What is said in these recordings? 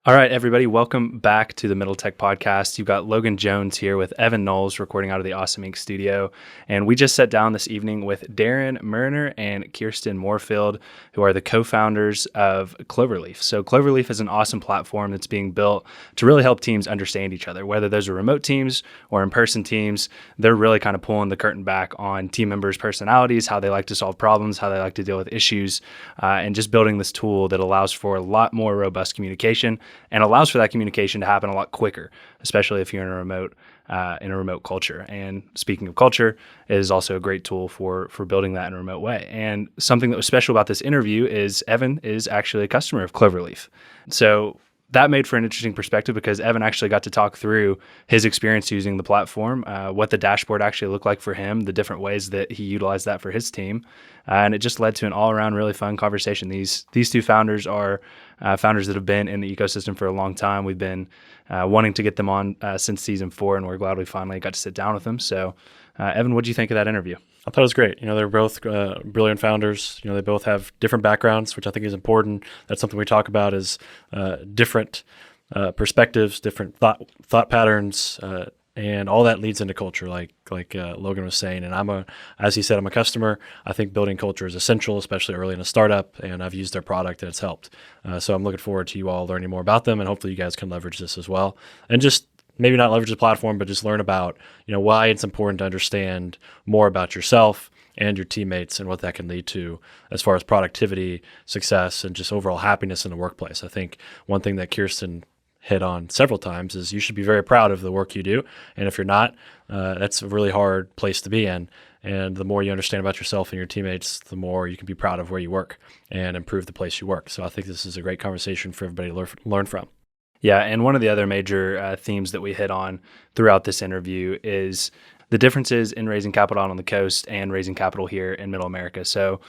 All right, everybody, welcome back to the Middle Tech Podcast. You've got Logan Jones here with Evan Knowles recording out of the Awesome Inc. studio. And we just sat down this evening with Darrin Murriner and Kirsten Moorefield, who are the co-founders of Cloverleaf. So Cloverleaf is an awesome platform that's being built to really help teams understand each other, whether those are remote teams or in-person teams. They're really kind of pulling the curtain back on team members' personalities, how they like to solve problems, how they like to deal with issues, and just building this tool that allows for a lot more robust communication and allows for that communication to happen a lot quicker, especially if you're in a remote culture. And speaking of culture, it is also a great tool for building that in a remote way. And something that was special about this interview is Evan is actually a customer of Cloverleaf. So that made for an interesting perspective because Evan actually got to talk through his experience using the platform, what the dashboard actually looked like for him, the different ways that he utilized that for his team. And it just led to an all-around really fun conversation. These two founders are founders that have been in the ecosystem for a long time. We've been wanting to get them on since season 4, and we're glad we finally got to sit down with them. So, Evan, what did you think of that interview? I thought it was great. They're both brilliant founders. They both have different backgrounds, which I think is important. That's something we talk about is different perspectives, different thought patterns, and all that leads into culture, like Logan was saying. And as he said, I'm a customer. I think building culture is essential, especially early in a startup, and I've used their product and it's helped. So I'm looking forward to you all learning more about them, and hopefully you guys can leverage this as well. And just maybe not leverage the platform, but just learn about, why it's important to understand more about yourself and your teammates and what that can lead to as far as productivity, success, and just overall happiness in the workplace. I think one thing that Kirsten hit on several times is you should be very proud of the work you do. And if you're not, that's a really hard place to be in. And the more you understand about yourself and your teammates, the more you can be proud of where you work and improve the place you work. So I think this is a great conversation for everybody to learn from. Yeah, and one of the other major themes that we hit on throughout this interview is the differences in raising capital out on the coast and raising capital here in Middle America. So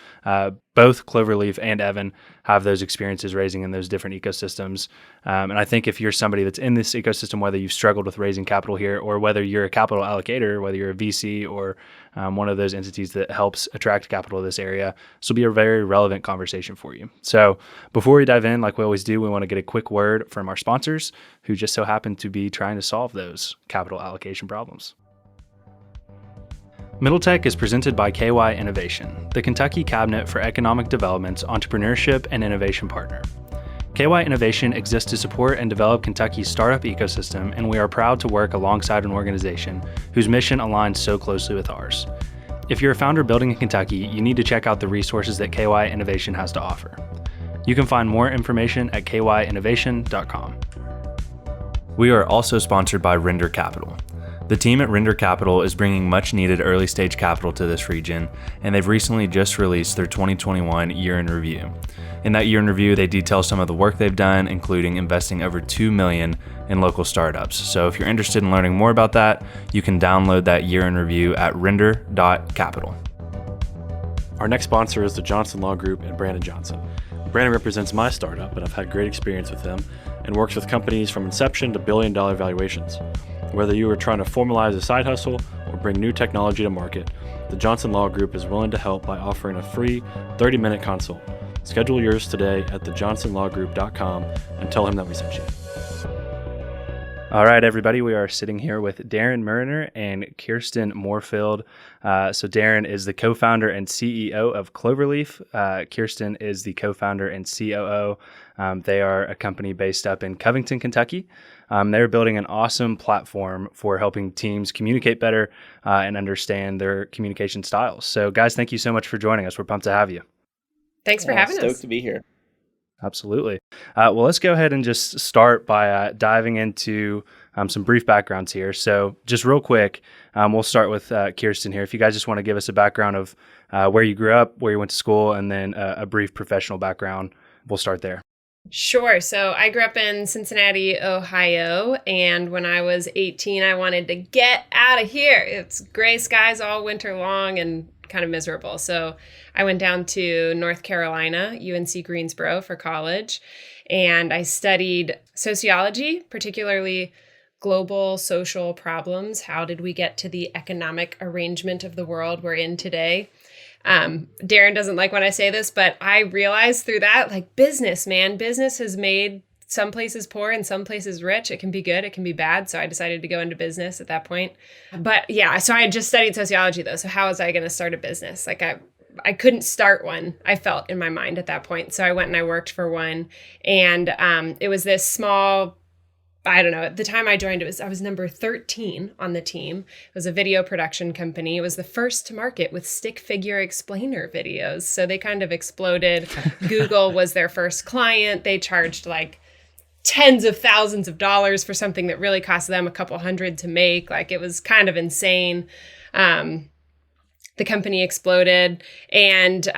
both Cloverleaf and Evan have those experiences raising in those different ecosystems. And I think if you're somebody that's in this ecosystem, whether you've struggled with raising capital here or whether you're a capital allocator, whether you're a VC or one of those entities that helps attract capital to this area, this will be a very relevant conversation for you. So before we dive in, like we always do, we want to get a quick word from our sponsors who just so happen to be trying to solve those capital allocation problems. Middle Tech is presented by KY Innovation, the Kentucky Cabinet for Economic Development's entrepreneurship and innovation partner. KY Innovation exists to support and develop Kentucky's startup ecosystem, and we are proud to work alongside an organization whose mission aligns so closely with ours. If you're a founder building in Kentucky, you need to check out the resources that KY Innovation has to offer. You can find more information at kyinnovation.com. We are also sponsored by Render Capital. The team at Render Capital is bringing much needed early stage capital to this region, and they've recently just released their 2021 year in review. In that year in review, they detail some of the work they've done, including investing over $2 million in local startups. So if you're interested in learning more about that, you can download that year in review at render.capital. Our next sponsor is the Johnson Law Group and Brandon Johnson. Brandon represents my startup, and I've had great experience with him and works with companies from inception to billion-dollar valuations. Whether you are trying to formalize a side hustle or bring new technology to market, the Johnson Law Group is willing to help by offering a free 30-minute consult. Schedule yours today at thejohnsonlawgroup.com and tell him that we sent you. All right, everybody, we are sitting here with Darrin Murriner and Kirsten Moorefield. So Darrin is the co-founder and CEO of Cloverleaf. Kirsten is the co-founder and COO. They are a company based up in Covington, Kentucky. They're building an awesome platform for helping teams communicate better and understand their communication styles. So guys, thank you so much for joining us. We're pumped to have you. Thanks for having us. Stoked to be here. Absolutely. Well, let's go ahead and just start by diving into some brief backgrounds here. So just real quick, we'll start with Kirsten here. If you guys just want to give us a background of where you grew up, where you went to school, and then a brief professional background, we'll start there. Sure. So I grew up in Cincinnati, Ohio, and when I was 18, I wanted to get out of here. It's gray skies all winter long and kind of miserable. So I went down to North Carolina, UNC Greensboro for college, and I studied sociology, particularly global social problems. How did we get to the economic arrangement of the world we're in today? Darrin doesn't like when I say this, but I realized through that, business has made some places poor and some places rich. It can be good, it can be bad. So I decided to go into business at that point. But yeah, so I had just studied sociology though. So how was I going to start a business? Like I couldn't start one, I felt in my mind at that point. So I went and I worked for one. And it was this small, I don't know, at the time I joined, I was number 13 on the team. It was a video production company. It was the first to market with stick figure explainer videos. So they kind of exploded. Google was their first client. They charged like tens of thousands of dollars for something that really cost them a couple hundred to make. Like it was kind of insane. The company exploded, and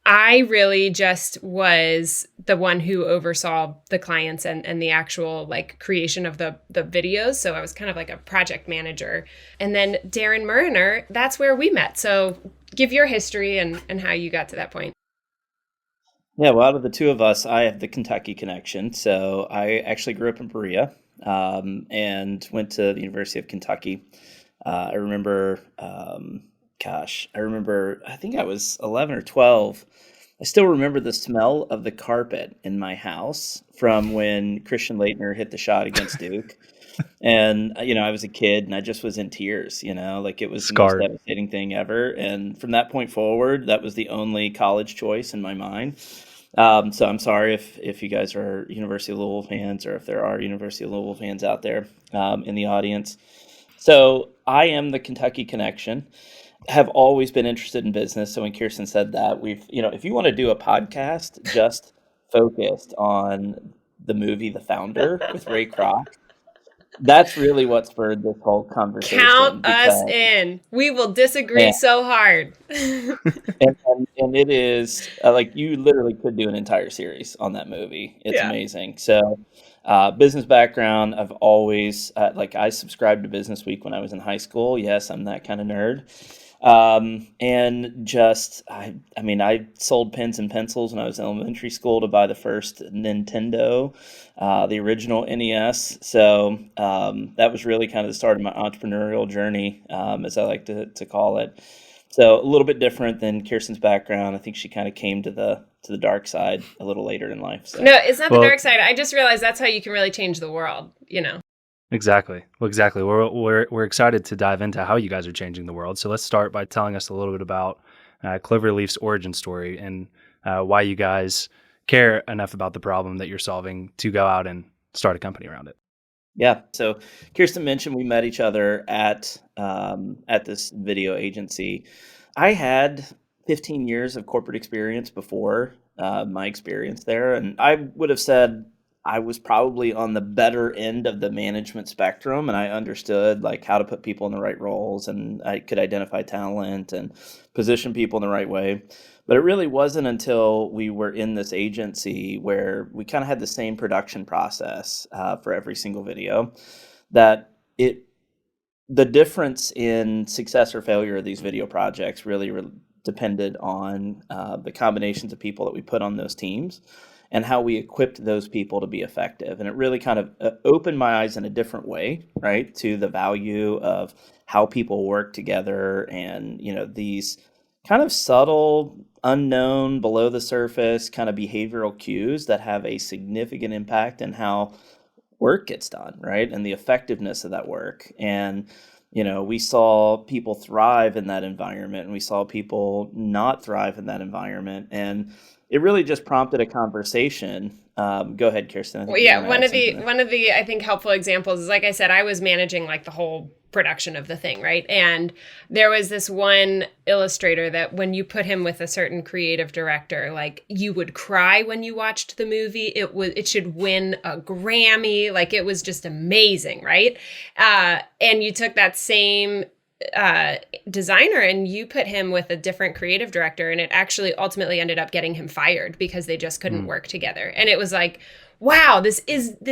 I really just was the one who oversaw the clients and the actual like creation of the videos. So I was kind of like a project manager. And then Darrin Murriner, that's where we met. So give your history and how you got to that point. Yeah, well, out of the two of us, I have the Kentucky connection. So I actually grew up in Berea and went to the University of Kentucky. I remember, I think I was 11 or 12. I still remember the smell of the carpet in my house from when Christian Laettner hit the shot against Duke. And, I was a kid and I just was in tears, like it was Scarred. the most devastating thing ever. And from that point forward, that was the only college choice in my mind. So I'm sorry if you guys are University of Louisville fans or if there are University of Louisville fans out there in the audience. So I am the Kentucky connection. Have always been interested in business. So when Kirsten said that, if you want to do a podcast just focused on the movie The Founder with Ray Kroc, that's really what spurred this whole conversation. Count us in. We will disagree so hard. and it is like you literally could do an entire series on that movie. It's amazing. So business background, I've always I subscribed to Business Week when I was in high school. Yes, I'm that kind of nerd. And just, I sold pens and pencils when I was in elementary school to buy the first Nintendo, the original NES. So, that was really kind of the start of my entrepreneurial journey, as I like to call it. So a little bit different than Kirsten's background. I think she kind of came to the dark side a little later in life. So. No, it's not the dark side. I just realized that's how you can really change the world, Exactly. Well, exactly. We're excited to dive into how you guys are changing the world. So let's start by telling us a little bit about Cloverleaf's origin story and why you guys care enough about the problem that you're solving to go out and start a company around it. Yeah. So Kirsten mentioned we met each other at this video agency. I had 15 years of corporate experience before my experience there, and I would have said I was probably on the better end of the management spectrum, and I understood like how to put people in the right roles, and I could identify talent and position people in the right way. But it really wasn't until we were in this agency where we kind of had the same production process for every single video that the difference in success or failure of these video projects really depended on the combinations of people that we put on those teams and how we equipped those people to be effective. And it really kind of opened my eyes in a different way, right, to the value of how people work together and, these kind of subtle, unknown, below the surface kind of behavioral cues that have a significant impact in how work gets done, right, and the effectiveness of that work. And, we saw people thrive in that environment and we saw people not thrive in that environment. And it really just prompted a conversation. Go ahead, Kirsten. Well, yeah, one of the I think helpful examples is, like I said, I was managing like the whole production of the thing, right? And there was this one illustrator that when you put him with a certain creative director, like you would cry when you watched the movie. It should win a Grammy, like it was just amazing, right? And you took that same designer and you put him with a different creative director, and it actually ultimately ended up getting him fired because they just couldn't work together. And it was like, wow, this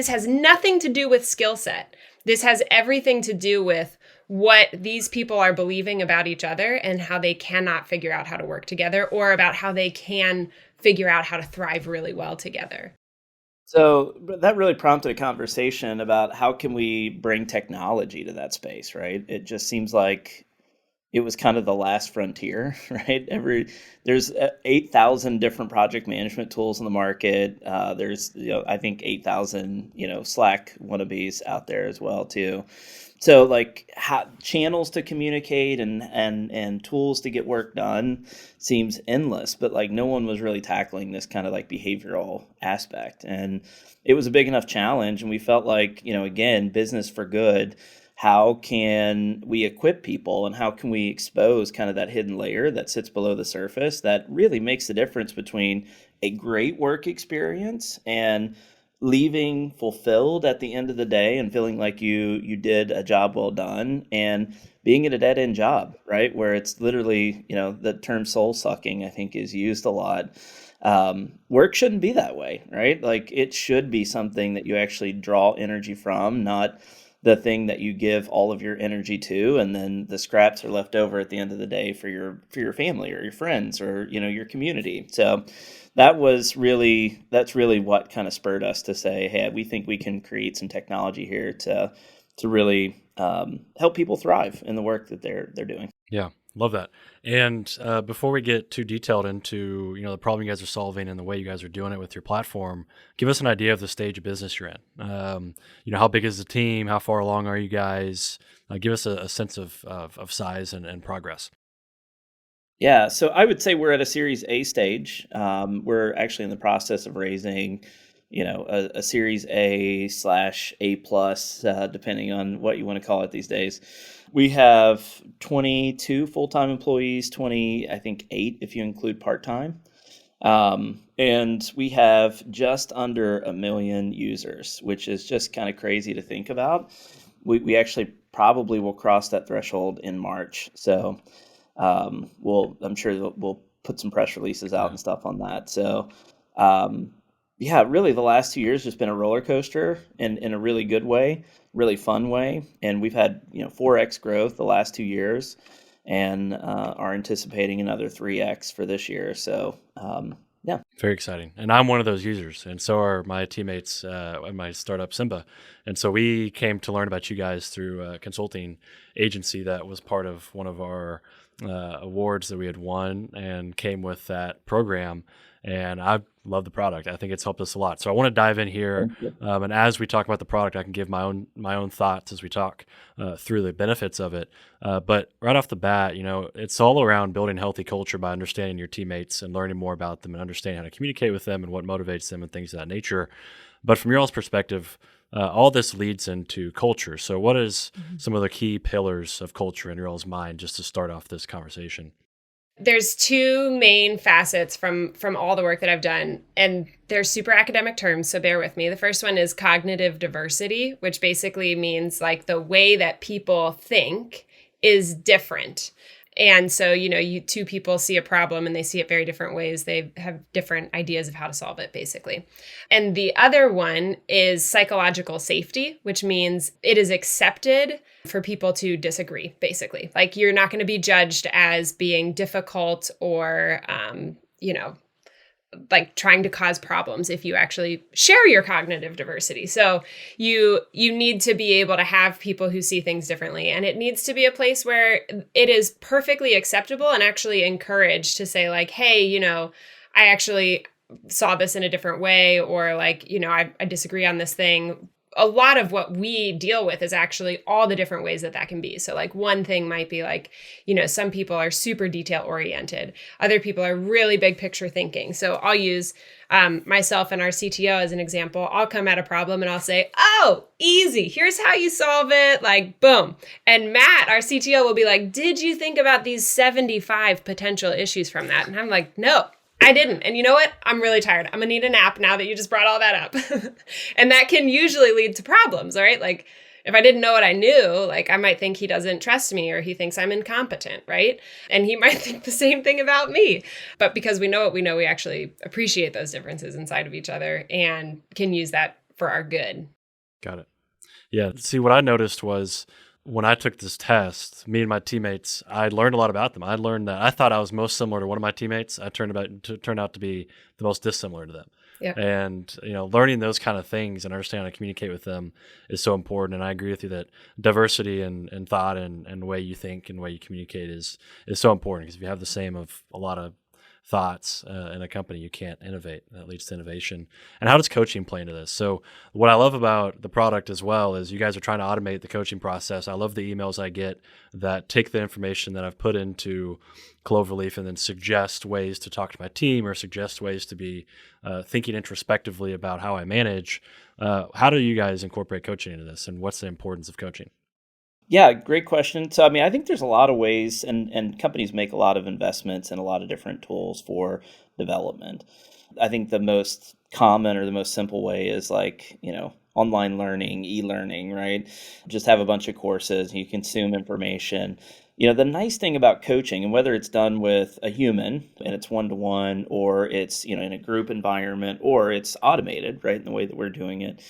has nothing to do with skill set. This has everything to do with what these people are believing about each other and how they cannot figure out how to work together, or about how they can figure out how to thrive really well together. So that really prompted a conversation about how can we bring technology to that space, right? It just seems like it was kind of the last frontier, right? There's 8,000 different project management tools in the market. There's, I think 8,000, Slack wannabes out there as well too. So like channels to communicate and tools to get work done seems endless, but like no one was really tackling this kind of like behavioral aspect. And it was a big enough challenge. And we felt like, again, business for good. How can we equip people and how can we expose kind of that hidden layer that sits below the surface that really makes the difference between a great work experience and leaving fulfilled at the end of the day and feeling like you did a job well done, and being at a dead end job, right? Where it's literally, the term soul sucking, I think, is used a lot. Work shouldn't be that way, right? Like it should be something that you actually draw energy from, not the thing that you give all of your energy to, and then the scraps are left over at the end of the day for your family or your friends or, your community. So that's really what kind of spurred us to say, hey, we think we can create some technology here to really help people thrive in the work that they're doing. Yeah, love that. And before we get too detailed into the problem you guys are solving and the way you guys are doing it with your platform, give us an idea of the stage of business you're in. How big is the team? How far along are you guys? Give us a sense of size and progress. Yeah, so I would say we're at a Series A stage. We're actually in the process of raising, a Series A/A plus, depending on what you want to call it these days. We have 22 full-time employees, 8 if you include part-time. And we have just under 1 million users, which is just kind of crazy to think about. We actually probably will cross that threshold in March. So I'm sure we'll put some press releases out and stuff on that. So, really the last 2 years has been a roller coaster in a really good way, really fun way. And we've had, 4x growth the last 2 years and are anticipating another 3x for this year. So, yeah. Very exciting. And I'm one of those users, and so are my teammates at my startup, Simba. And so we came to learn about you guys through a consulting agency that was part of one of our awards that we had won and came with that program. And I love the product. I think it's helped us a lot. So I want to dive in here. And as we talk about the product, I can give my own thoughts as we talk through the benefits of it. But right off the bat, it's all around building healthy culture by understanding your teammates and learning more about them and understanding how to communicate with them and what motivates them and things of that nature. But from your all's perspective, all this leads into culture. So what is some of the key pillars of culture in your all's mind, just to start off this conversation? There's two main facets from all the work that I've done, and they're super academic terms, so bear with me. The first one is cognitive diversity, which basically means like the way that people think is different. And so, two people see a problem and they see it very different ways. They have different ideas of how to solve it, basically. And the other one is psychological safety, which means it is accepted for people to disagree, basically. Like you're not going to be judged as being difficult or, like trying to cause problems if you actually share your cognitive diversity. So you need to be able to have people who see things differently. And it needs to be a place where it is perfectly acceptable and actually encouraged to say like, hey, I actually saw this in a different way, or like, I disagree on this thing. A lot of what we deal with is actually all the different ways that can be. So like one thing might be like, some people are super detail oriented. Other people are really big picture thinking. So I'll use myself and our CTO as an example. I'll come at a problem and I'll say, oh, easy. Here's how you solve it. Like, boom. And Matt, our CTO, will be like, did you think about these 75 potential issues from that? And I'm like, no. I didn't. And you know what? I'm really tired. I'm going to need a nap now that you just brought all that up. And that can usually lead to problems, right? Like if I didn't know what I knew, like I might think he doesn't trust me or he thinks I'm incompetent, right? And he might think the same thing about me. But because we know what we know, we actually appreciate those differences inside of each other and can use that for our good. Got it. Yeah. See, what I noticed was when I took this test, me and my teammates, I learned a lot about them. I learned that I thought I was most similar to one of my teammates. I turned out to be the most dissimilar to them. Yeah. And, learning those kind of things and understanding how to communicate with them is so important. And I agree with you that diversity and thought and the way you think and the way you communicate is so important, because if you have the same of a lot of thoughts in a company, you can't innovate. That leads to innovation. And how does coaching play into this? So what I love about the product as well is you guys are trying to automate the coaching process. I love the emails I get that take the information that I've put into Cloverleaf and then suggest ways to talk to my team or suggest ways to be thinking introspectively about how I manage. How do you guys incorporate coaching into this, and what's the importance of coaching? Yeah, great question. So, I mean, I think there's a lot of ways, and companies make a lot of investments in a lot of different tools for development. I think the most common or the most simple way is like, online learning, e-learning, right? Just have a bunch of courses, you consume information. The nice thing about coaching, and whether it's done with a human and it's one-to-one, or it's, in a group environment, or it's automated, right, in the way that we're doing it,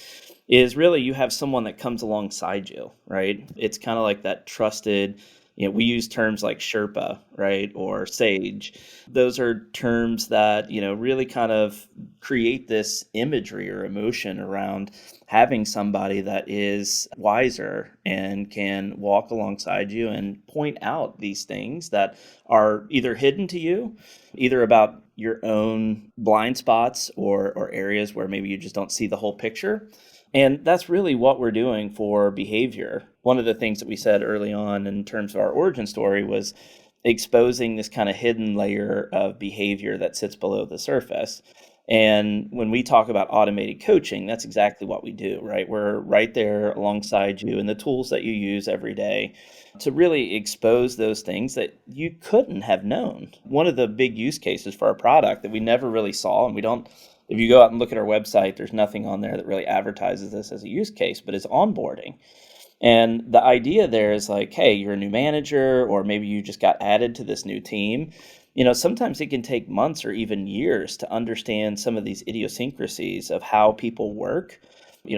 is really you have someone that comes alongside you, right? It's kind of like that trusted, we use terms like Sherpa, right? Or Sage. Those are terms that, really kind of create this imagery or emotion around having somebody that is wiser and can walk alongside you and point out these things that are either hidden to you, either about your own blind spots or areas where maybe you just don't see the whole picture. And that's really what we're doing for behavior. One of the things that we said early on in terms of our origin story was exposing this kind of hidden layer of behavior that sits below the surface. And when we talk about automated coaching, that's exactly what we do, right? We're right there alongside you and the tools that you use every day to really expose those things that you couldn't have known. One of the big use cases for our product that we never really saw, and we don't, if you go out and look at our website, there's nothing on there that really advertises this as a use case, but it's onboarding. And the idea there is like, hey, you're a new manager, or maybe you just got added to this new team. Sometimes it can take months or even years to understand some of these idiosyncrasies of how people work.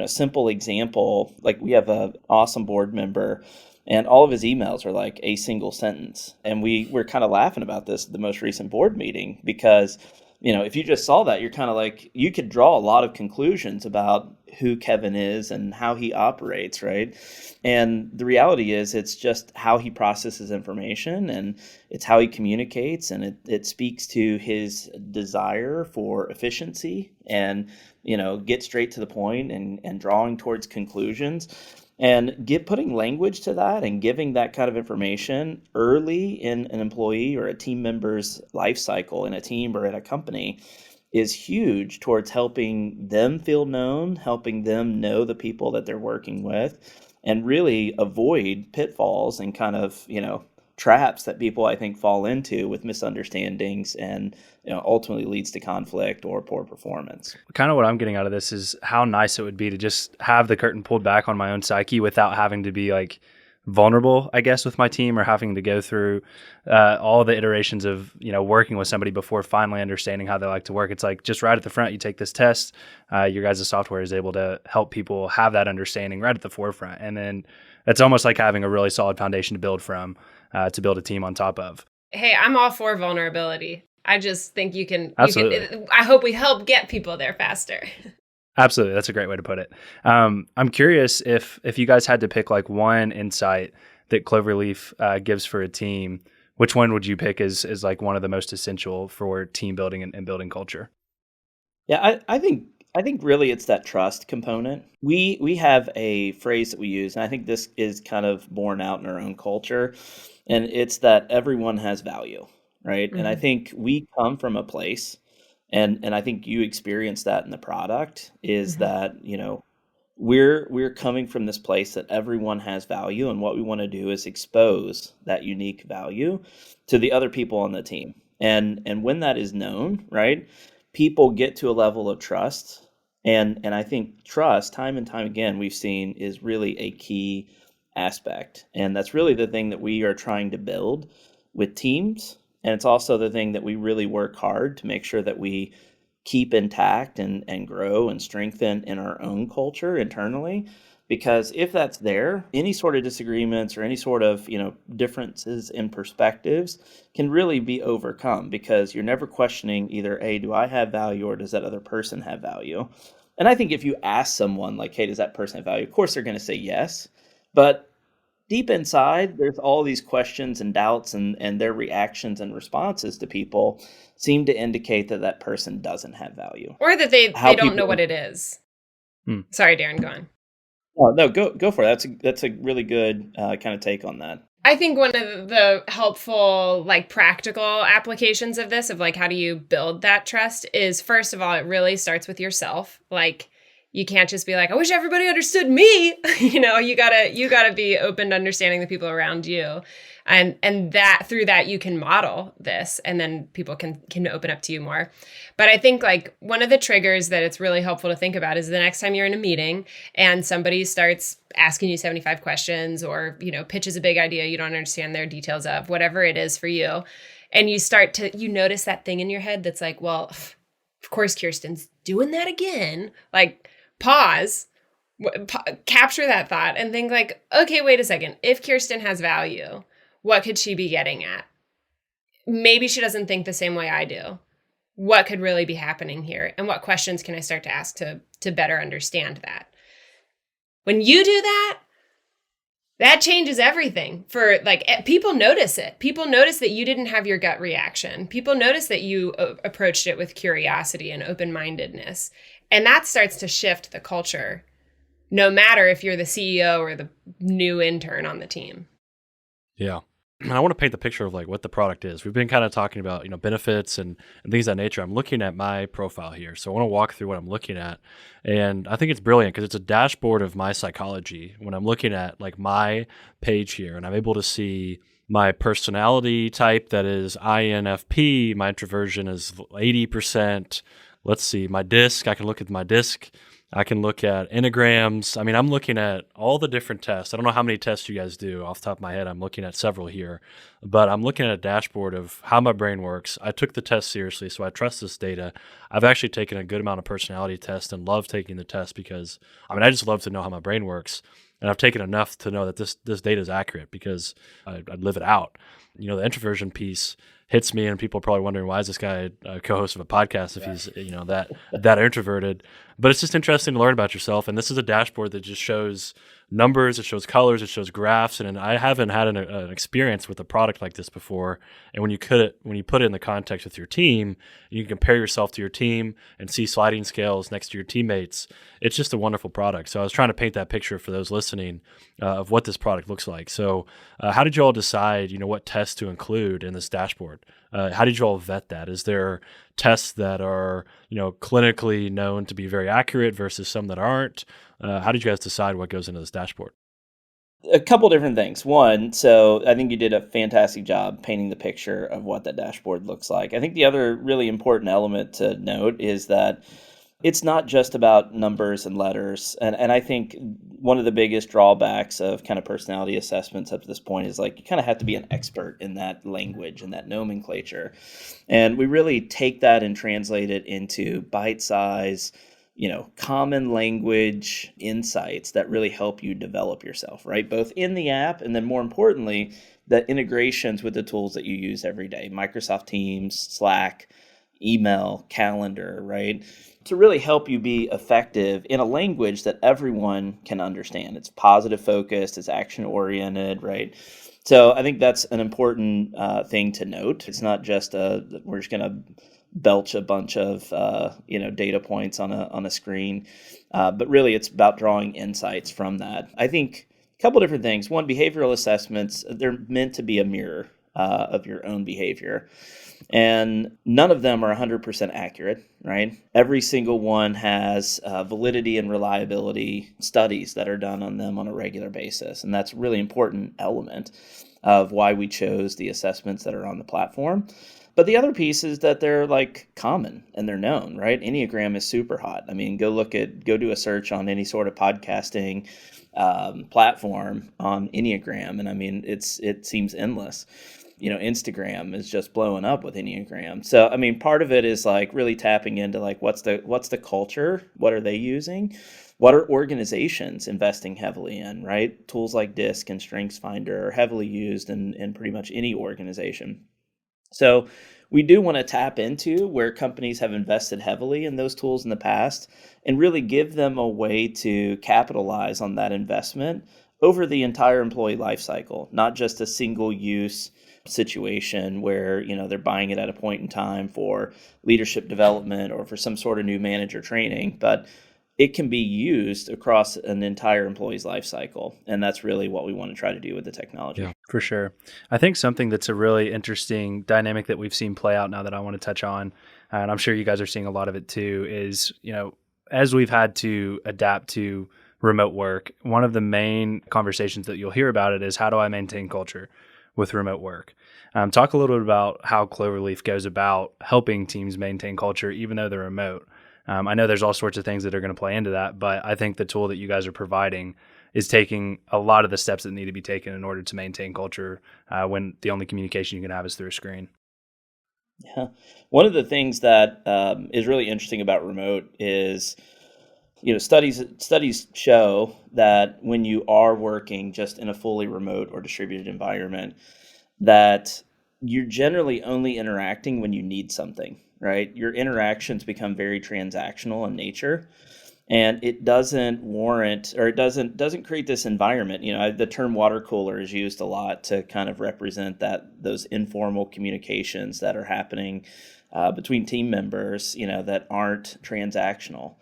Simple example, like we have an awesome board member, and all of his emails are like a single sentence. And we're kind of laughing about this at the most recent board meeting, because if you just saw that, you're kind of like, you could draw a lot of conclusions about who Kevin is and how he operates, right? And the reality is it's just how he processes information, and it's how he communicates, and it speaks to his desire for efficiency and, get straight to the point and drawing towards conclusions. And putting language to that and giving that kind of information early in an employee or a team member's life cycle in a team or at a company is huge towards helping them feel known, helping them know the people that they're working with, and really avoid pitfalls and kind of, traps that people, I think, fall into with misunderstandings and ultimately leads to conflict or poor performance. Kind of what I'm getting out of this is how nice it would be to just have the curtain pulled back on my own psyche without having to be like vulnerable, I guess, with my team, or having to go through all the iterations of, working with somebody before finally understanding how they like to work. It's like just right at the front, you take this test, your guys' software is able to help people have that understanding right at the forefront. And then it's almost like having a really solid foundation to build from, to build a team on top of. Hey, I'm all for vulnerability. I just think you can, Absolutely. I hope we help get people there faster. Absolutely. That's a great way to put it. I'm curious if you guys had to pick like one insight that Cloverleaf gives for a team, which one would you pick as like one of the most essential for team building and building culture? Yeah, I think really it's that trust component. We have a phrase that we use, and I think this is kind of borne out in our own culture, and it's that everyone has value, right? Mm-hmm. And I think we come from a place, and I think you experience that in the product, is that, we're coming from this place that everyone has value, and what we want to do is expose that unique value to the other people on the team. And when that is known, right, people get to a level of trust. And I think trust, time and time again, we've seen is really a key aspect. And that's really the thing that we are trying to build with teams. And it's also the thing that we really work hard to make sure that we keep intact and grow and strengthen in our own culture internally, Because if that's there, any sort of disagreements or any sort of, differences in perspectives can really be overcome because you're never questioning either, A, do I have value or does that other person have value? And I think if you ask someone like, hey, does that person have value? Of course, they're going to say yes. But deep inside, there's all these questions and doubts, and their reactions and responses to people seem to indicate that that person doesn't have value. Or that they How don't know people- what it is. Hmm. Sorry, Darrin, go on. Oh, no, go for it. That's a really good kind of take on that. I think one of the helpful, practical applications of this, of how do you build that trust, is first of all, it really starts with yourself. You can't just be like, I wish everybody understood me. You gotta be open to understanding the people around you. And that through that you can model this, and then people can open up to you more. But I think one of the triggers that it's really helpful to think about is the next time you're in a meeting and somebody starts asking you 75 questions or, pitches a big idea you don't understand their details of, whatever it is for you. And you notice that thing in your head that's like, well, of course, Kirsten's doing that again. Pause, capture that thought and think okay, wait a second. If Kirsten has value, what could she be getting at? Maybe she doesn't think the same way I do. What could really be happening here? And what questions can I start to ask to better understand that? When you do that, that changes everything. For people notice it. People notice that you didn't have your gut reaction. People notice that you approached it with curiosity and open-mindedness. And that starts to shift the culture, no matter if you're the CEO or the new intern on the team. Yeah. And I want to paint the picture of what the product is. We've been kind of talking about, benefits and things of that nature. I'm looking at my profile here. So I want to walk through what I'm looking at. And I think it's brilliant because it's a dashboard of my psychology. When I'm looking at my page here and I'm able to see my personality type, that is INFP, my introversion is 80%. Let's see, my disc, I can look at my disc. I can look at enneagrams. I mean, I'm looking at all the different tests. I don't know how many tests you guys do off the top of my head. I'm looking at several here, but I'm looking at a dashboard of how my brain works. I took the test seriously, so I trust this data. I've actually taken a good amount of personality tests and love taking the test because, I just love to know how my brain works. And I've taken enough to know that this data is accurate because I'd live it out. The introversion piece hits me, and people are probably wondering, why is this guy a co-host of a podcast if he's that introverted? But it's just interesting to learn about yourself. And this is a dashboard that just shows numbers, it shows colors, it shows graphs. And I haven't had an experience with a product like this before. And when you put it in the context with your team, you can compare yourself to your team and see sliding scales next to your teammates. It's just a wonderful product. So I was trying to paint that picture for those listening of what this product looks like. So how did you all decide, what tests to include in this dashboard? How did you all vet that? Is there tests that are, clinically known to be very accurate versus some that aren't? How did you guys decide what goes into this dashboard? A couple different things. One, so I think you did a fantastic job painting the picture of what that dashboard looks like. I think the other really important element to note is that it's not just about numbers and letters. And I think one of the biggest drawbacks of kind of personality assessments up to this point is you kind of have to be an expert in that language and that nomenclature. And we really take that and translate it into bite-size, common language insights that really help you develop yourself, right? Both in the app and then more importantly, the integrations with the tools that you use every day, Microsoft Teams, Slack, email, calendar, right? To really help you be effective in a language that everyone can understand. It's positive focused, it's action oriented, right? So I think that's an important thing to note. It's not just we're just going to belch a bunch of data points on a screen, but really it's about drawing insights from that. I think a couple different things. One, behavioral assessments, they're meant to be a mirror of your own behavior. And none of them are 100% accurate, right? Every single one has validity and reliability studies that are done on them on a regular basis. And that's a really important element of why we chose the assessments that are on the platform. But the other piece is that they're common and they're known, right? Enneagram is super hot. Go do a search on any sort of podcasting platform on Enneagram. And it seems endless. Instagram is just blowing up with Enneagram. So, part of it is really tapping into what's the culture? What are they using? What are organizations investing heavily in, right? Tools like DISC and StrengthsFinder are heavily used in pretty much any organization. So we do want to tap into where companies have invested heavily in those tools in the past and really give them a way to capitalize on that investment over the entire employee life cycle, not just a single use situation where, they're buying it at a point in time for leadership development or for some sort of new manager training, but it can be used across an entire employee's life cycle. And that's really what we want to try to do with the technology. Yeah, for sure. I think something that's a really interesting dynamic that we've seen play out now that I want to touch on, and I'm sure you guys are seeing a lot of it too, is, as we've had to adapt to remote work, one of the main conversations that you'll hear about it is, how do I maintain culture with remote work? Talk a little bit about how Cloverleaf goes about helping teams maintain culture, even though they're remote. I know there's all sorts of things that are going to play into that, but I think the tool that you guys are providing is taking a lot of the steps that need to be taken in order to maintain culture when the only communication you can have is through a screen. Yeah. One of the things that is really interesting about remote is, studies show that when you are working just in a fully remote or distributed environment, that you're generally only interacting when you need something, right? Your interactions become very transactional in nature, and it doesn't warrant, or it doesn't create this environment. The term water cooler is used a lot to kind of represent those informal communications that are happening between team members, that aren't transactional.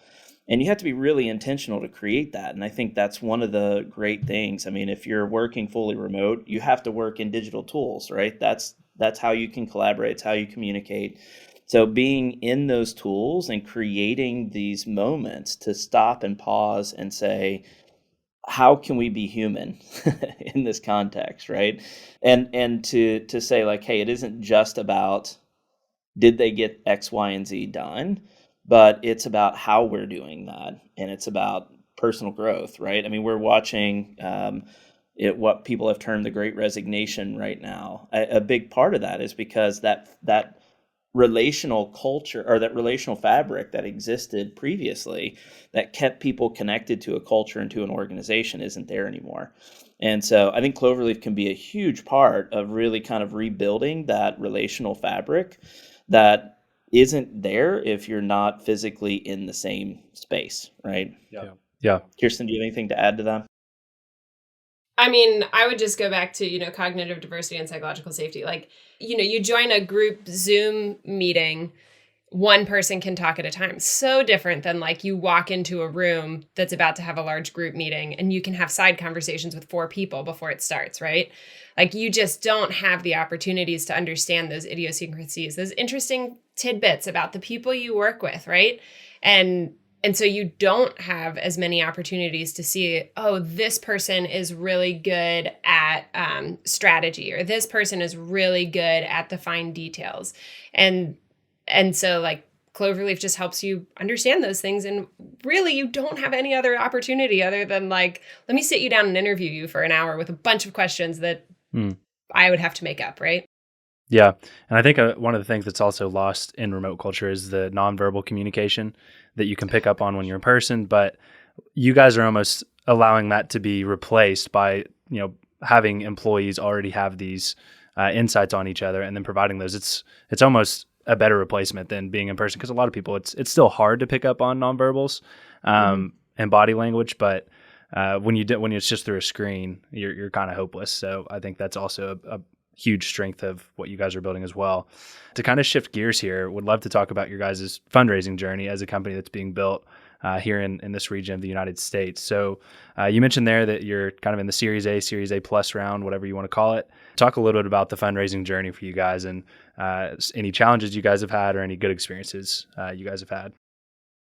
And you have to be really intentional to create that. And I think that's one of the great things. I mean, if you're working fully remote, you have to work in digital tools, right? That's how you can collaborate. It's how you communicate. So being in those tools and creating these moments to stop and pause and say, how can we be human in this context, right? And to say like, hey, it isn't just about did they get X, Y, and Z done, but it's about how we're doing that, and it's about personal growth, right? I mean, we're watching what people have termed the Great Resignation right now. A big part of that is because that relational culture, or that relational fabric that existed previously that kept people connected to a culture and to an organization isn't there anymore. And so I think Cloverleaf can be a huge part of really kind of rebuilding that relational fabric that isn't there if you're not physically in the same space, right? Yeah. Kirsten, do you have anything to add to that? I mean, I would just go back to, cognitive diversity and psychological safety. Like, you join a group Zoom meeting, one person can talk at a time. So different than like you walk into a room that's about to have a large group meeting and you can have side conversations with 4 people before it starts, right? Like you just don't have the opportunities to understand those idiosyncrasies, those interesting tidbits about the people you work with, right? And so you don't have as many opportunities to see, oh, this person is really good at strategy, or this person is really good at the fine details. And so like Cloverleaf just helps you understand those things. And really, you don't have any other opportunity other than like, let me sit you down and interview you for an hour with a bunch of questions that I would have to make up, right? Yeah. And I think one of the things that's also lost in remote culture is the nonverbal communication that you can pick up on when you're in person. But you guys are almost allowing that to be replaced by, having employees already have these insights on each other and then providing those. It's almost a better replacement than being in person, because a lot of people, it's still hard to pick up on nonverbals and body language. But when it's just through a screen, you're kind of hopeless. So I think that's also a huge strength of what you guys are building as well. To kind of shift gears here, would love to talk about your guys' fundraising journey as a company that's being built here in this region of the United States. So you mentioned there that you're kind of in the Series A plus round, whatever you want to call it. Talk a little bit about the fundraising journey for you guys and any challenges you guys have had or any good experiences you guys have had.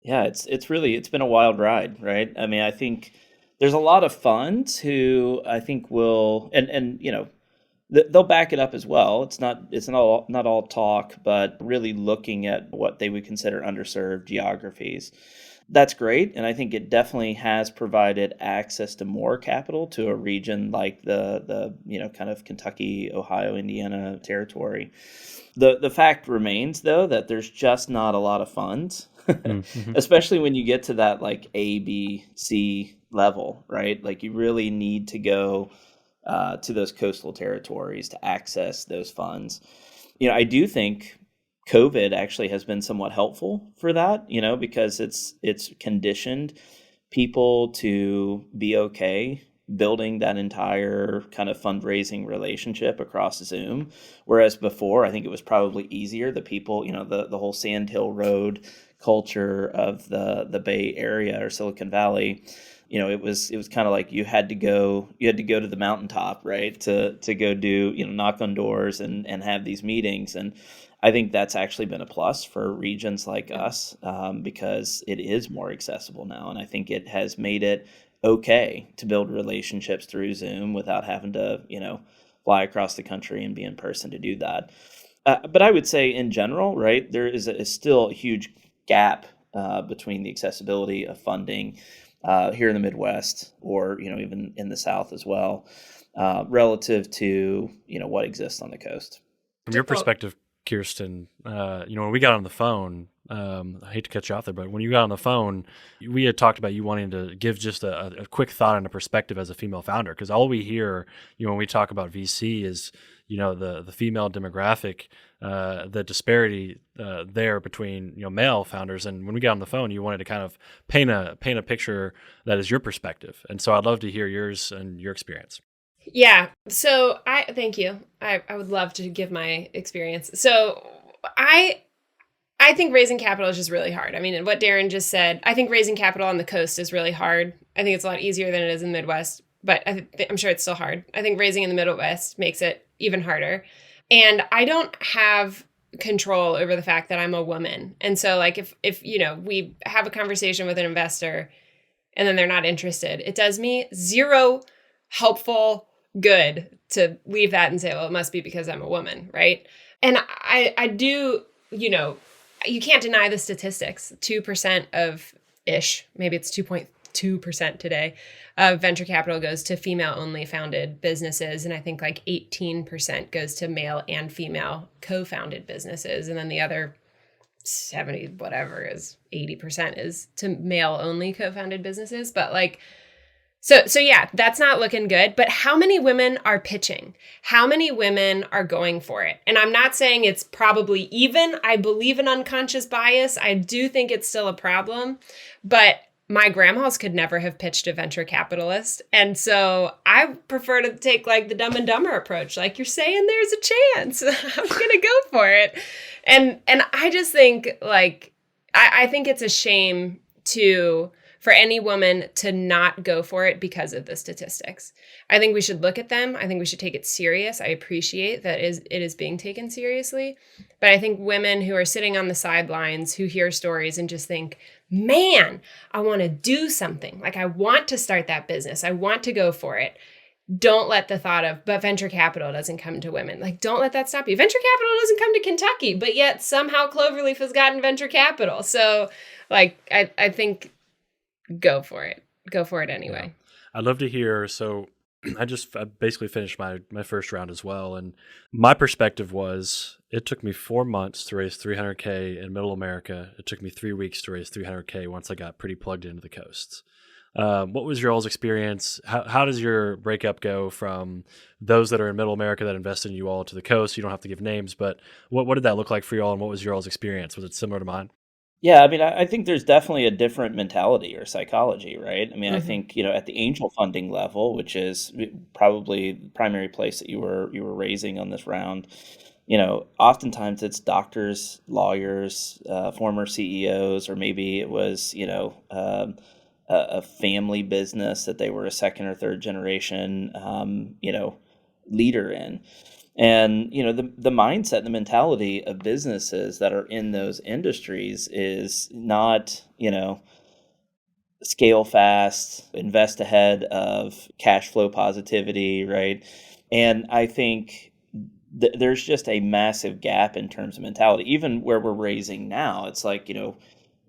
Yeah, it's been a wild ride, right? I mean, I think there's a lot of funds who I think will, and they'll back it up as well. It's not all talk, but really looking at what they would consider underserved geographies. That's great, and I think it definitely has provided access to more capital to a region like the kind of Kentucky, Ohio, Indiana territory. The fact remains, though, that there's just not a lot of funds Mm-hmm. especially when you get to that like A, B, C level, right? Like you really need to go to those coastal territories to access those funds. I do think COVID actually has been somewhat helpful for that, because it's conditioned people to be okay building that entire kind of fundraising relationship across Zoom. Whereas before, I think it was probably easier. The people, the whole Sand Hill Road culture of the Bay Area or Silicon Valley, it was kind of like you had to go to the mountaintop, right? To go do, knock on doors and have these meetings. And I think that's actually been a plus for regions like us, because it is more accessible now. And I think it has made it okay to build relationships through Zoom without having to, fly across the country and be in person to do that. But I would say in general, right, there is still a huge gap between the accessibility of funding here in the Midwest, or even in the South as well, relative to what exists on the coast. From your perspective, Kirsten, when we got on the phone, I hate to cut you off there, but when you got on the phone, we had talked about you wanting to give just a quick thought and a perspective as a female founder, because all we hear, when we talk about VC is, the female demographic, the disparity there between male founders. And when we got on the phone, you wanted to kind of paint a picture that is your perspective. And so I'd love to hear yours and your experience. Yeah. So thank you. I would love to give my experience. So I think raising capital is just really hard. I mean, what Darrin just said, I think raising capital on the coast is really hard. I think it's a lot easier than it is in the Midwest, but I'm sure it's still hard. I think raising in the Midwest makes it even harder. And I don't have control over the fact that I'm a woman. And so like if we have a conversation with an investor and then they're not interested, it does me zero helpful good to leave that and say, well, it must be because I'm a woman, right? And I do, you can't deny the statistics. 2% of maybe it's 2.2% today, of venture capital goes to female-only founded businesses. And I think like 18% goes to male and female co-founded businesses. And then the other 80% is to male-only co-founded businesses. But like, So yeah, that's not looking good. But how many women are pitching? How many women are going for it? And I'm not saying it's probably even. I believe in unconscious bias. I do think it's still a problem. But my grandmas could never have pitched a venture capitalist. And so I prefer to take like the Dumb and Dumber approach. Like, you're saying there's a chance. I'm going to go for it. And I just think like, I think it's a shame for any woman to not go for it because of the statistics. I think we should look at them. I think we should take it serious. I appreciate that it is being taken seriously. But I think women who are sitting on the sidelines, who hear stories and just think, man, I want to do something. Like, I want to start that business. I want to go for it. Don't let the thought of, but venture capital doesn't come to women. Like, don't let that stop you. Venture capital doesn't come to Kentucky, but yet somehow Cloverleaf has gotten venture capital. So like, I think go for it. Go for it anyway. Yeah. I'd love to hear. So I basically finished my first round as well. And my perspective was, it took me 4 months to raise $300K in middle America. It took me 3 weeks to raise $300K once I got pretty plugged into the coasts. What was your all's experience? How does your breakup go from those that are in middle America that invested in you all to the coast? You don't have to give names, but what did that look like for you all, and what was your all's experience? Was it similar to mine? Yeah, I mean, I think there's definitely a different mentality or psychology, right? I mean, I think, at the angel funding level, which is probably the primary place that you were raising on this round, oftentimes it's doctors, lawyers, former CEOs, or maybe it was, a family business that they were a second or third generation, leader in. And, the mindset and the mentality of businesses that are in those industries is not, scale fast, invest ahead of cash flow positivity, right? And I think there's just a massive gap in terms of mentality. Even where we're raising now, it's like,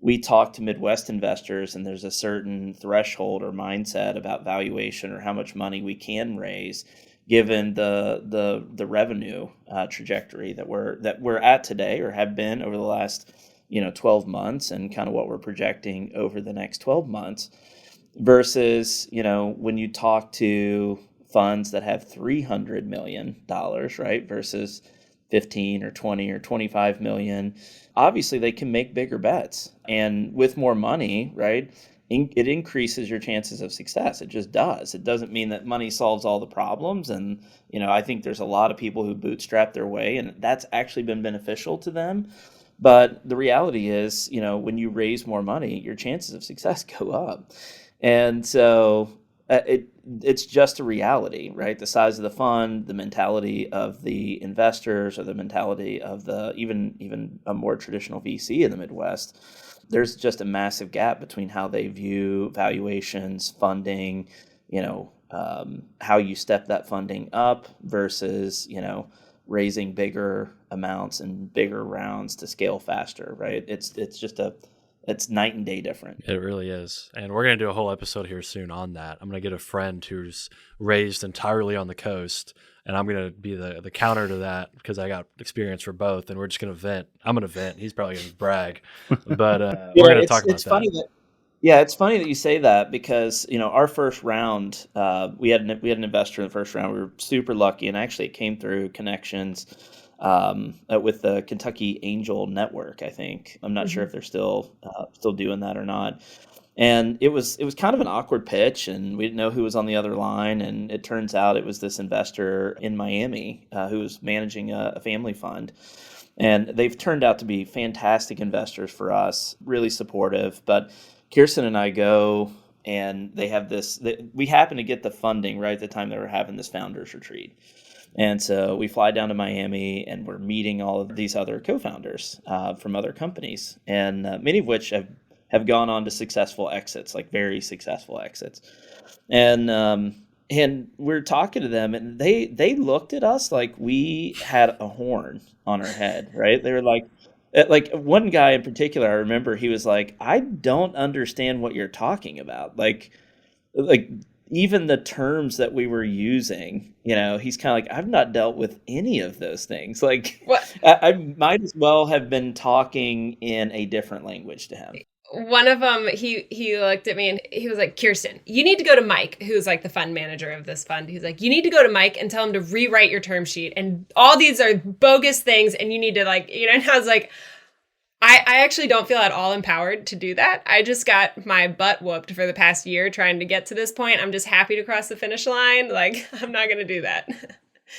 we talk to Midwest investors and there's a certain threshold or mindset about valuation or how much money we can raise, given the revenue trajectory that we're at today, or have been over the last 12 months and kind of what we're projecting over the next 12 months versus, when you talk to funds that have $300 million, right, versus 15 or 20 or 25 million, obviously they can make bigger bets. And with more money, right, it increases your chances of success. It just does. It doesn't mean that money solves all the problems. And, I think there's a lot of people who bootstrap their way, and that's actually been beneficial to them. But the reality is, when you raise more money, your chances of success go up. And so it's just a reality, right? The size of the fund, the mentality of the investors, or the mentality of the even a more traditional VC in the Midwest. There's just a massive gap between how they view valuations, funding, how you step that funding up versus, raising bigger amounts and bigger rounds to scale faster, right? It's night and day different. It really is. And we're going to do a whole episode here soon on that. I'm going to get a friend who's raised entirely on the coast, and I'm going to be the counter to that because I got experience for both, and we're just going to vent. I'm going to vent. He's probably going to brag, but we're going to talk about that. It's funny that you say that because, our first round, we had an investor in the first round. We were super lucky, and actually it came through connections with the Kentucky Angel Network, I think. I'm not sure if they're still doing that or not. And it was kind of an awkward pitch, and we didn't know who was on the other line. And it turns out it was this investor in Miami who was managing a family fund. And they've turned out to be fantastic investors for us, really supportive. But Kirsten and I go, and they have we happen to get the funding right at the time they were having this founders retreat. And so we fly down to Miami, and we're meeting all of these other co-founders from other companies, and many of which have gone on to successful exits, like very successful exits. And we're talking to them, and they looked at us like we had a horn on our head, right? They were like one guy in particular, I remember he was like, I don't understand what you're talking about. Like even the terms that we were using, he's kind of like, I've not dealt with any of those things. Like, what? I might as well have been talking in a different language to him. One of them, he looked at me and he was like, Kirsten, you need to go to Mike, who's like the fund manager of this fund. He's like, you need to go to Mike and tell him to rewrite your term sheet. And all these are bogus things. And you need to and I was like, I actually don't feel at all empowered to do that. I just got my butt whooped for the past year trying to get to this point. I'm just happy to cross the finish line. Like, I'm not going to do that.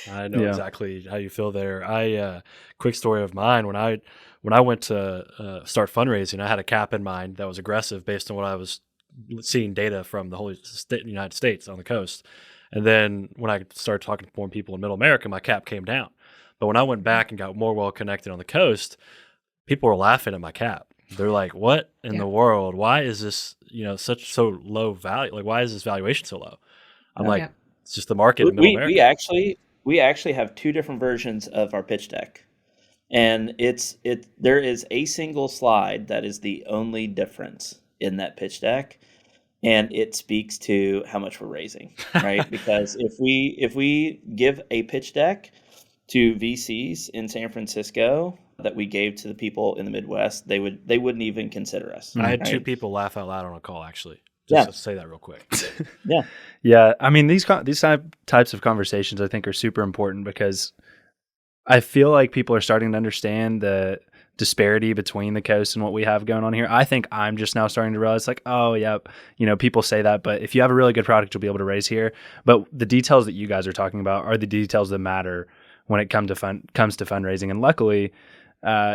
I know exactly how you feel there. Quick story of mine, when I went to start fundraising, I had a cap in mind that was aggressive based on what I was seeing data from the whole United States on the coast. And then when I started talking to more people in Middle America, my cap came down. But when I went back and got more well connected on the coast, people were laughing at my cap. They're like, what in the world? Why is this, so low value? Like, why is this valuation so low? I'm like, it's just the market in Middle America. We actually have two different versions of our pitch deck. And there is a single slide that is the only difference in that pitch deck, and it speaks to how much we're raising, right? Because if we give a pitch deck to VCs in San Francisco that we gave to the people in the Midwest, they wouldn't even consider us. I had two people laugh out loud on a call, actually. Just to say that real quick. Yeah. I mean, these types of conversations I think are super important because I feel like people are starting to understand the disparity between the coast and what we have going on here. I think I'm just now starting to realize like, oh yeah, people say that, but if you have a really good product, you'll be able to raise here. But the details that you guys are talking about are the details that matter when it comes to fundraising. And luckily,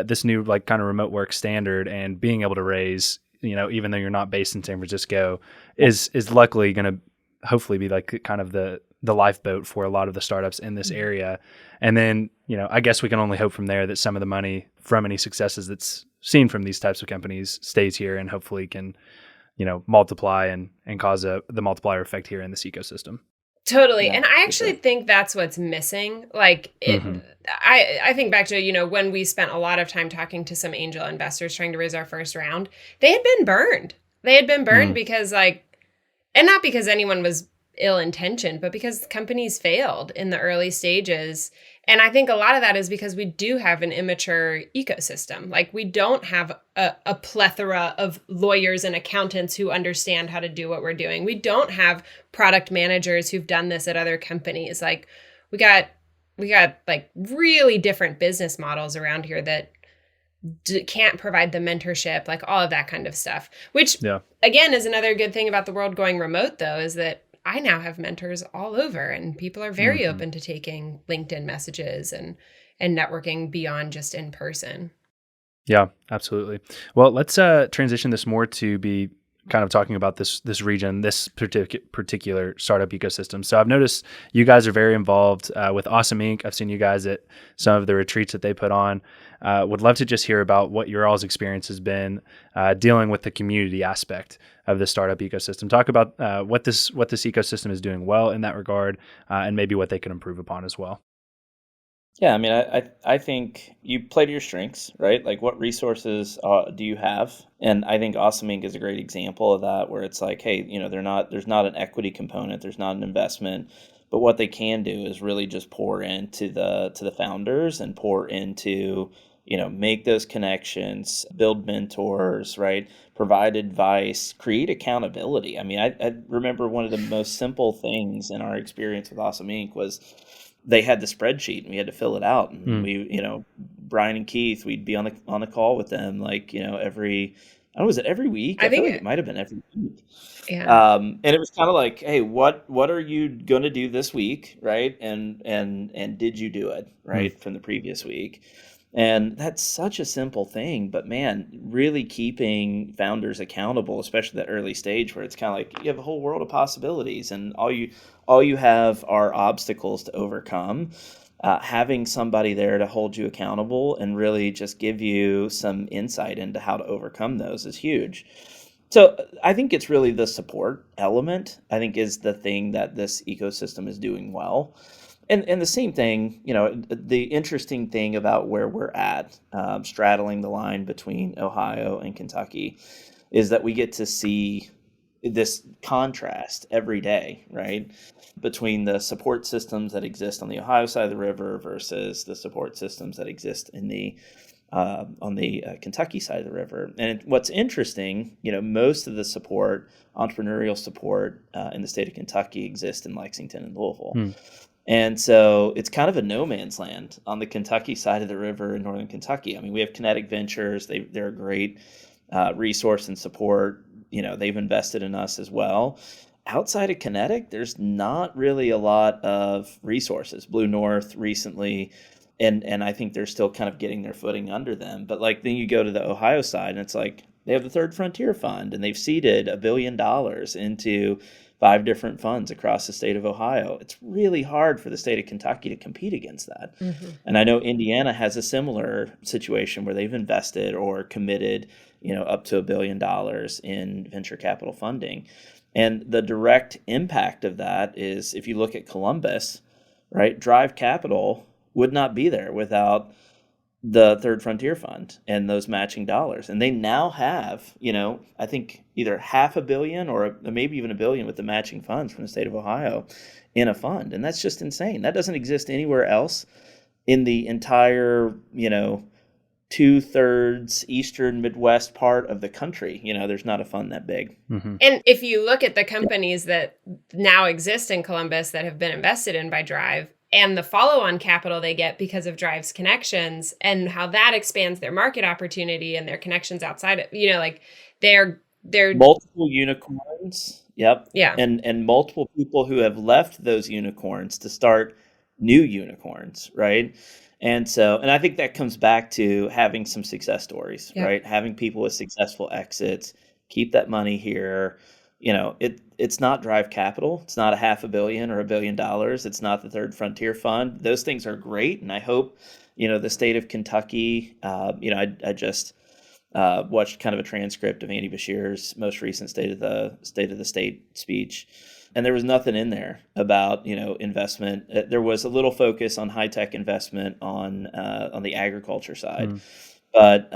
this new like kind of remote work standard and being able to raise, even though you're not based in San Francisco, is luckily going to hopefully be like kind of the lifeboat for a lot of the startups in this area. And then, I guess we can only hope from there that some of the money from any successes that's seen from these types of companies stays here and hopefully can, multiply and cause the multiplier effect here in this ecosystem. Totally. And I actually think that's what's missing. Like I think back to, when we spent a lot of time talking to some angel investors trying to raise our first round, they had been burned. Because and not because anyone was ill-intentioned, but because companies failed in the early stages. And I think a lot of that is because we do have an immature ecosystem. Like, we don't have a plethora of lawyers and accountants who understand how to do what we're doing. We don't have product managers who've done this at other companies. Like, we got like really different business models around here that can't provide the mentorship, like all of that kind of stuff, which again is another good thing about the world going remote, though, is that I now have mentors all over, and people are very open to taking LinkedIn messages and networking beyond just in person. Yeah, absolutely. Well, let's transition this more to be kind of talking about this region, this particular startup ecosystem. So I've noticed you guys are very involved with Awesome Inc. I've seen you guys at some of the retreats that they put on. Would love to just hear about what your all's experience has been dealing with the community aspect of the startup ecosystem. Talk about what this ecosystem is doing well in that regard, and maybe what they can improve upon as well. Yeah, I mean, I think you play to your strengths, right? Like, what resources do you have? And I think Awesome Inc. is a great example of that, where it's like, hey, there's not an equity component, there's not an investment, but what they can do is really just pour into the founders and pour into, make those connections, build mentors, right? Provide advice, create accountability. I mean, I remember one of the most simple things in our experience with Awesome Inc. was they had the spreadsheet and we had to fill it out. And we, Brian and Keith, we'd be on the call with them, like, every, I don't know, was it every week? I feel like it might have been every week. Yeah. And it was kind of like, hey, what are you going to do this week? Right. And did you do it right from the previous week? And that's such a simple thing, but man, really keeping founders accountable, especially that early stage where it's kind of like you have a whole world of possibilities and all you have are obstacles to overcome. Having somebody there to hold you accountable and really just give you some insight into how to overcome those is huge. So I think it's really the support element, I think, is the thing that this ecosystem is doing well. And the same thing, the interesting thing about where we're at, straddling the line between Ohio and Kentucky, is that we get to see this contrast every day, right? Between the support systems that exist on the Ohio side of the river versus the support systems that exist in on the Kentucky side of the river. And what's interesting, most of the support, entrepreneurial support in the state of Kentucky exists in Lexington and Louisville. And so it's kind of a no man's land on the Kentucky side of the river in northern Kentucky. I mean, we have Kinetic Ventures. They're a great resource and support. They've invested in us as well. Outside of Kinetic, there's not really a lot of resources. Blue North recently, and I think they're still kind of getting their footing under them. But like then you go to the Ohio side, and it's like they have the Third Frontier Fund, and they've seeded $1 billion into 5 different funds across the state of Ohio. It's really hard for the state of Kentucky to compete against that. And I know Indiana has a similar situation where they've invested or committed, up to $1 billion in venture capital funding. And the direct impact of that is if you look at Columbus, right, Drive Capital would not be there without the Third Frontier Fund and those matching dollars. And they now have, I think either $500 million or maybe even $1 billion with the matching funds from the state of Ohio in a fund. And that's just insane. That doesn't exist anywhere else in the entire, 2/3 eastern Midwest part of the country. There's not a fund that big. And if you look at the companies that now exist in Columbus that have been invested in by Drive, and the follow-on capital they get because of Drive's connections and how that expands their market opportunity and their connections outside of, like they're multiple unicorns. Yep. Yeah. And multiple people who have left those unicorns to start new unicorns. Right. And I think that comes back to having some success stories, right? Having people with successful exits, keep that money here. It's not Drive Capital. It's not $500 million or $1 billion. It's not the Third Frontier Fund. Those things are great. And I hope, the state of Kentucky, I just watched kind of a transcript of Andy Bashir's most recent State of the State speech. And there was nothing in there about, investment. There was a little focus on high tech investment on the agriculture side, but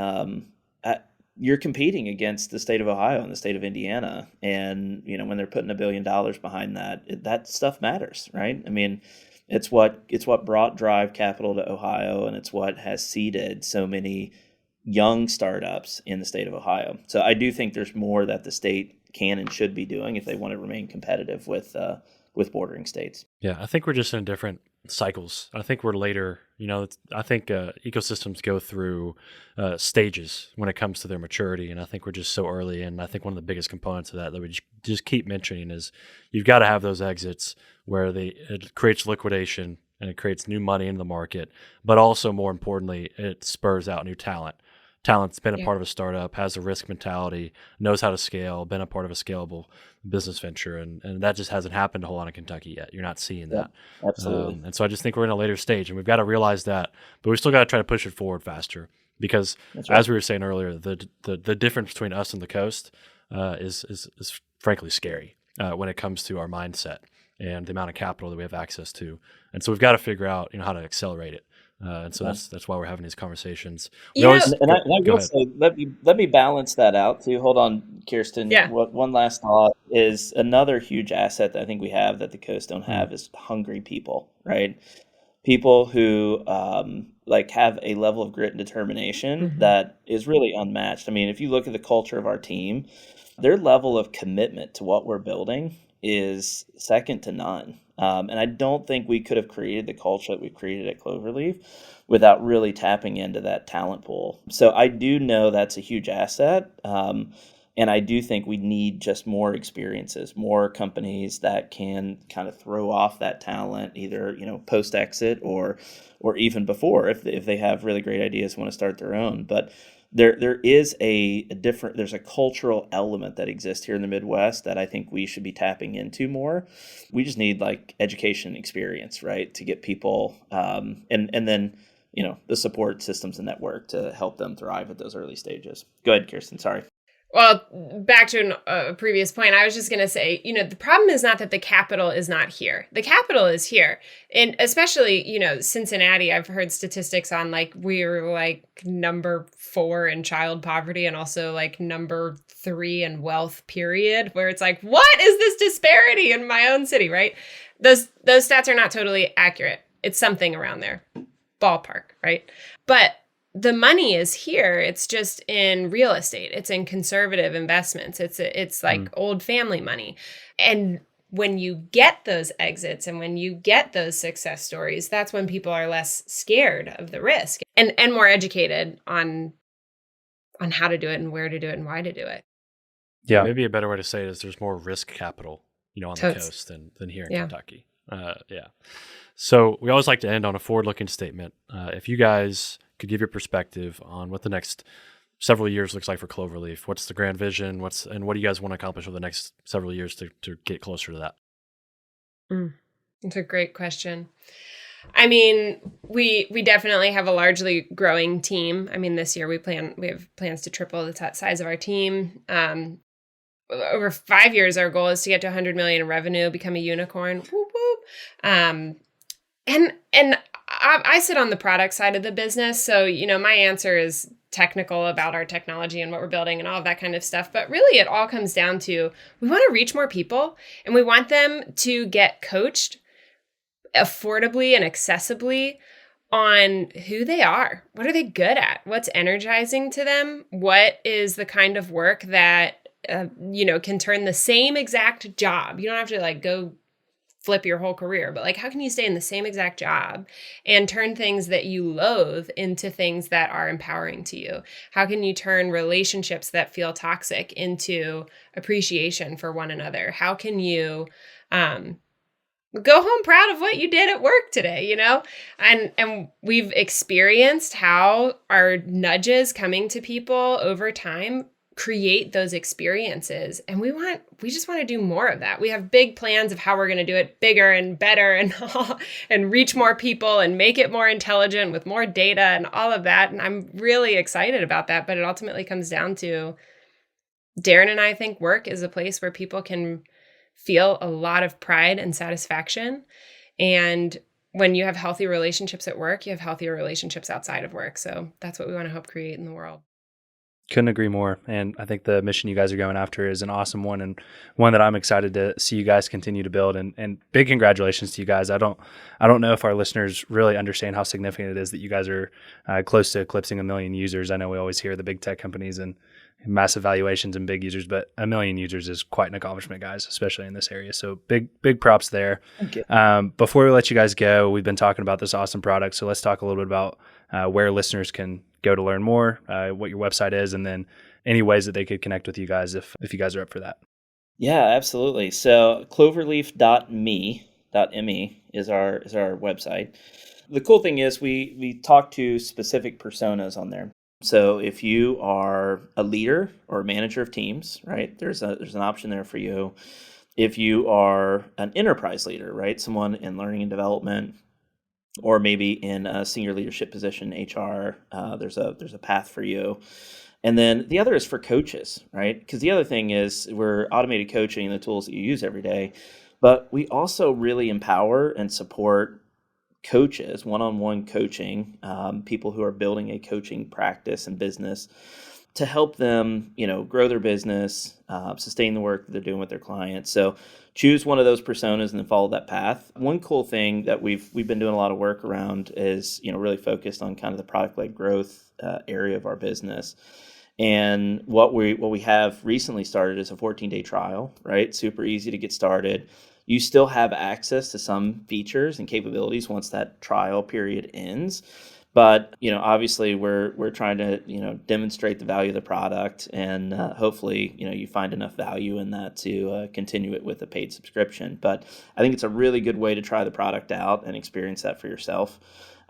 you're competing against the state of Ohio and the state of Indiana. And, when they're putting $1 billion behind that stuff matters, right? I mean, it's what brought drive capital to Ohio, and it's what has seeded so many young startups in the state of Ohio. So I do think there's more that the state can and should be doing if they want to remain competitive with bordering states. Yeah, I think we're just in different cycles. I think we're later. I think ecosystems go through stages when it comes to their maturity, and I think we're just so early. And I think one of the biggest components of that we just keep mentioning is you've got to have those exits where it creates liquidation and it creates new money into the market, but also more importantly, it spurs out new talent. Talent's been a part of a startup, has a risk mentality, knows how to scale, been a part of a scalable business venture. And that just hasn't happened a whole lot in Kentucky yet. You're not seeing that. Absolutely. And so I just think we're in a later stage, and we've got to realize that, but we still got to try to push it forward faster because as we were saying earlier, the difference between us and the coast is frankly scary when it comes to our mindset and the amount of capital that we have access to. And so we've got to figure out, how to accelerate it. And so that's why we're having these conversations. I will say, let me balance that out too. Hold on, Kirsten. Yeah. One last thought is another huge asset that I think we have that the coast don't have is hungry people, right? People who have a level of grit and determination that is really unmatched. I mean, if you look at the culture of our team, their level of commitment to what we're building is second to none. And I don't think we could have created the culture that we've created at Cloverleaf without really tapping into that talent pool. So I do know that's a huge asset. And I do think we need just more experiences, more companies that can kind of throw off that talent, either, post exit or even before, if they have really great ideas, want to start their own. But there is there's a cultural element that exists here in the Midwest that I think we should be tapping into more. We just need education experience, right, to get people and then the support systems and network to help them thrive at those early stages. Go ahead, Kirsten. Sorry. Well, back to a previous point, I was just going to say, the problem is not that the capital is not here. The capital is here. And especially, Cincinnati, I've heard statistics on we're number 4 in child poverty and also number 3 in wealth, period, where it's what is this disparity in my own city, right? Those stats are not totally accurate. It's something around there, ballpark, right? But the money is here. It's just in real estate. It's in conservative investments. It's old family money. And when you get those exits and when you get those success stories, that's when people are less scared of the risk and more educated on how to do it and where to do it and why to do it. Yeah. Maybe a better way to say it is there's more risk capital, on the coast than here in Kentucky. So we always like to end on a forward-looking statement. If you guys could give your perspective on what the next several years looks like for Cloverleaf, what's the grand vision? What do you guys want to accomplish over the next several years to get closer to that? That's a great question. I mean, we definitely have a largely growing team. I mean, this year we have plans to triple the size of our team. Over 5 years, our goal is to get to 100 million in revenue, become a unicorn. Whoop, whoop. And I sit on the product side of the business. So, my answer is technical about our technology and what we're building and all of that kind of stuff. But really, it all comes down to we want to reach more people and we want them to get coached affordably and accessibly on who they are. What are they good at? What's energizing to them? What is the kind of work that, can turn the same exact job? You don't have to go flip your whole career, but how can you stay in the same exact job and turn things that you loathe into things that are empowering to you? How can you turn relationships that feel toxic into appreciation for one another? How can you go home proud of what you did at work today, And we've experienced how our nudges coming to people over time create those experiences. And we just want to do more of that. We have big plans of how we're going to do it bigger and better and reach more people and make it more intelligent with more data and all of that. And I'm really excited about that. But it ultimately comes down to Darrin and I think work is a place where people can feel a lot of pride and satisfaction. And when you have healthy relationships at work, you have healthier relationships outside of work. So that's what we want to help create in the world. Couldn't agree more. And I think the mission you guys are going after is an awesome one, and one that I'm excited to see you guys continue to build. And big congratulations to you guys. I don't know if our listeners really understand how significant it is that you guys are close to eclipsing 1 million users. I know we always hear the big tech companies and massive valuations and big users, but 1 million users is quite an accomplishment, guys, especially in this area. So big props there. Thank you. Before we let you guys go, we've been talking about this awesome product. So let's talk a little bit about where listeners can go to learn more, what your website is, and then any ways that they could connect with you guys if you guys are up for that. Yeah, absolutely. So cloverleaf.me is our website. The cool thing is we talk to specific personas on there. So if you are a leader or a manager of teams, right, there's an option there for you. If you are an enterprise leader, right, someone in learning and development, or maybe in a senior leadership position, HR, there's a path for you. And then the other is for coaches, right? Because the other thing is we're automated coaching and the tools that you use every day, but we also really empower and support coaches, one-on-one coaching, people who are building a coaching practice and business to help them, grow their business, sustain the work that they're doing with their clients. So choose one of those personas and then follow that path. One cool thing that we've been doing a lot of work around is, really focused on kind of the product-led growth area of our business. And what we have recently started is a 14-day trial, right? Super easy to get started. You still have access to some features and capabilities once that trial period ends. But, obviously we're trying to, demonstrate the value of the product, and hopefully, you find enough value in that to continue it with a paid subscription. But I think it's a really good way to try the product out and experience that for yourself.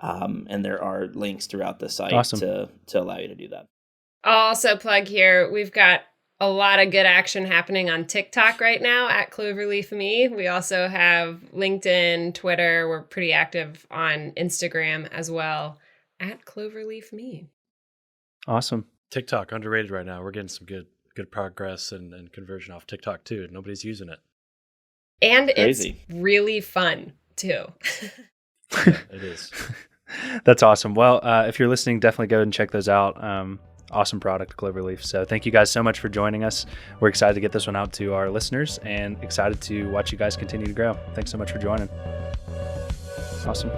And there are links throughout the site to allow you to do that. I'll also plug here, we've got a lot of good action happening on TikTok right now at Cloverleaf Me. We also have LinkedIn, Twitter. We're pretty active on Instagram as well at Cloverleaf Me. Awesome. TikTok, underrated right now. We're getting some good progress and conversion off TikTok too. Nobody's using it. And Crazy. It's really fun too. Yeah, it is. That's awesome. Well, if you're listening, definitely go and check those out. Awesome product, Cloverleaf. So thank you guys so much for joining us. We're excited to get this one out to our listeners and excited to watch you guys continue to grow. Thanks so much for joining. Awesome.